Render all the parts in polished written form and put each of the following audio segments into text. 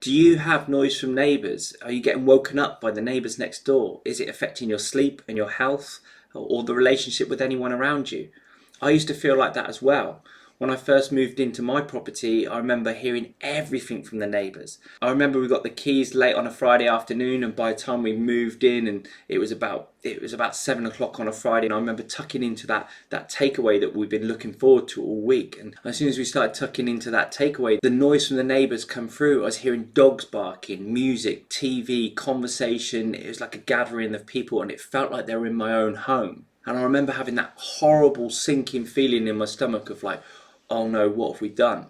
Do you have noise from neighbours? Are you getting woken up by the neighbours next door? Is it affecting your sleep and your health or the relationship with anyone around you? I used to feel like that as well. When I first moved into my property, I remember hearing everything from the neighbours. I remember we got the keys late on a Friday afternoon, and by the time we moved in, and it was about 7 o'clock on a Friday, and I remember tucking into that takeaway that we've been looking forward to all week. And as soon as we started tucking into that takeaway, the noise from the neighbours come through. I was hearing dogs barking, music, TV, conversation. It was like a gathering of people, and it felt like they were in my own home. And I remember having that horrible sinking feeling in my stomach of like, oh no, what have we done?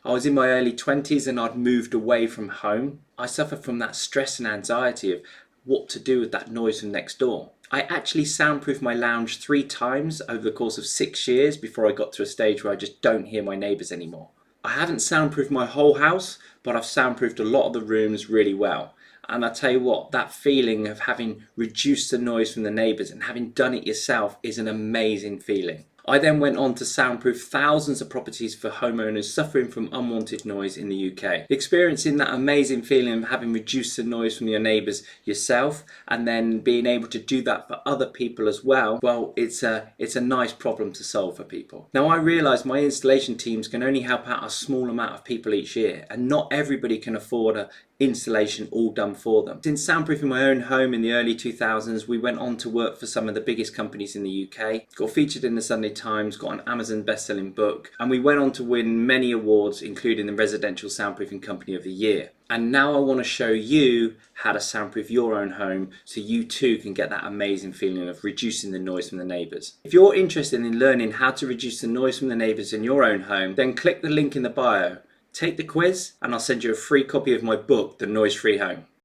I was in my early 20s and I'd moved away from home. I suffered from that stress and anxiety of what to do with that noise from next door. I actually soundproofed my lounge 3 times over the course of 6 years before I got to a stage where I just don't hear my neighbours anymore. I haven't soundproofed my whole house, but I've soundproofed a lot of the rooms really well. And I tell you what, that feeling of having reduced the noise from the neighbours and having done it yourself is an amazing feeling. I then went on to soundproof thousands of properties for homeowners suffering from unwanted noise in the UK. Experiencing that amazing feeling of having reduced the noise from your neighbours yourself and then being able to do that for other people as well, well, it's a nice problem to solve for people. Now I realise my installation teams can only help out a small amount of people each year, and not everybody can afford a installation all done for them. Since soundproofing my own home in the early 2000s, we went on to work for some of the biggest companies in the UK, got featured in the Sunday Times, got an Amazon best-selling book, and we went on to win many awards, including the Residential Soundproofing Company of the Year. And now I want to show you how to soundproof your own home so you too can get that amazing feeling of reducing the noise from the neighbours. If you're interested in learning how to reduce the noise from the neighbours in your own home, then click the link in the bio. Take the quiz and I'll send you a free copy of my book, The Noise Free Home.